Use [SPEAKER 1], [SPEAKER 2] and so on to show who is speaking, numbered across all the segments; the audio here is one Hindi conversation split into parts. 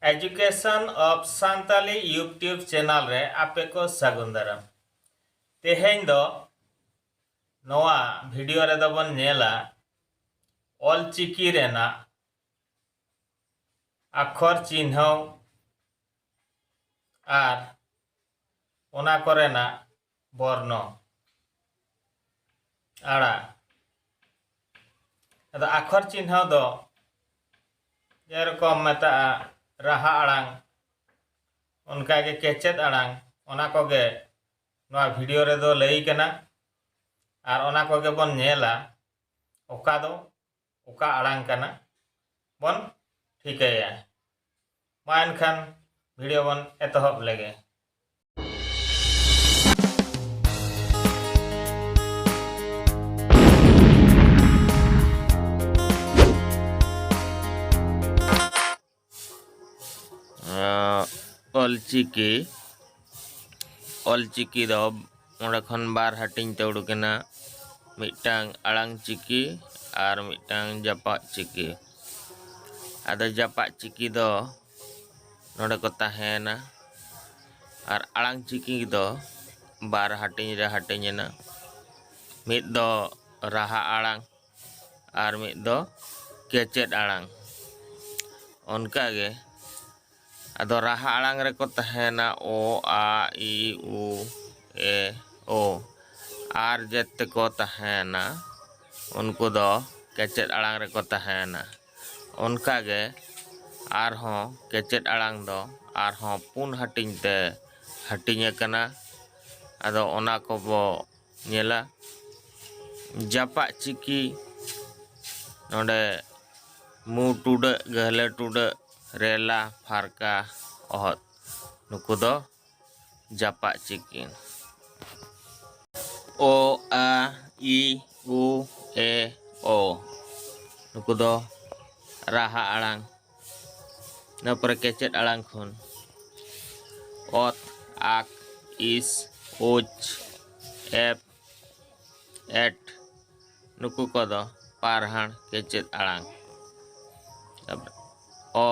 [SPEAKER 1] Education of Santali YouTube channel रे आपे को सागुन दाराम। तेहें दो नोआ वीडियो रे दो बन नेला ऑलचिकी रेना अक्षर चिन्ह और ओना कोरेना बर्ण आड़ा अदा अक्षर चिन्ह दो जेरकम मता राहा आड़ांग उनका के केचेद आड़ांग ओना कोगे नोआ वीडियो रे दो लई कना और ओना कोगे बन नेला ओका दो ओका आड़ांग कना बन ठिकाया मा एनखान वीडियो बन एतहब लेगे। ऑलचिकी दो ओंडे खन बार हाटिंग ते उडुकेना मिटांग आड़ांग चिकी और मिटांग जापा चिकी। आदा जापा चिकी दो नोडे को ताहेना और आड़ांग चिकी दो बार हाटिंग रे हाटिंगना मिद दो राहा आड़ांग और मिद दो केचेद आड़ांग उनका गे अदो राहा आड़ांग रे को ताहेना ओ आ ई उ ए ओ आर जेते को ताहेना उनको दो केचेद आड़ांग रे को ताहेना उनका गे आर हों केचेद आड़ांग दो आर हों पुन हाटिंग ते हाटिंग कना अदो ओना को बो नेला जापा चिकी नोडे मु टुडे गहले टुडे रेला फारका ओहत नुकु दो जापा चिकी। ओ आ ई उ ए ओ नुकु दो राहा आड़ांग नपर केचेद आड़ांग खुन ओत आक इस उच एप एट नुकु को दो पारहान केचेद आड़ांग ओ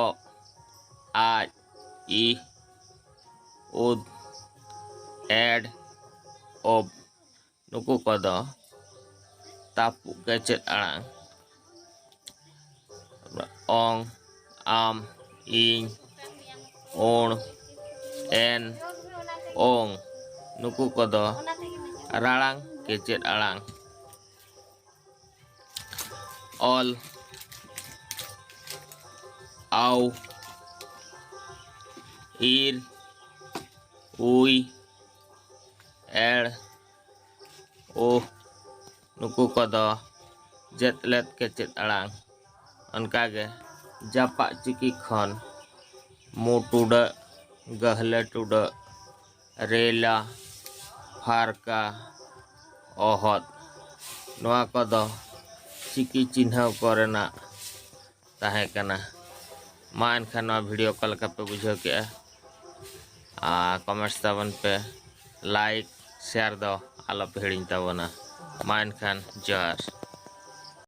[SPEAKER 1] आज ई उद एड ओब नुकु को दो तापु केचेद आड़ांग ओंग आम इंग ओण एन ओंग नुकु को दो राड़ांग केचेद आड़ांग ऑल आउ ईर उई एड़ ओ नुकु को दो जेतलेत केचेद आड़ांग उनका गे जापा चिकी खन मु टुडे गहले टुडे रेला फारका ओहत नोआ को दो चिकी चिन्ह कोरेना ताहे कना मा एनखान वीडियो कल का पे बुझे के कमेंट्स ताबन पे लाइक शेयर दो आलो पे हिड़िंग ताबना मा एनखान जोहार।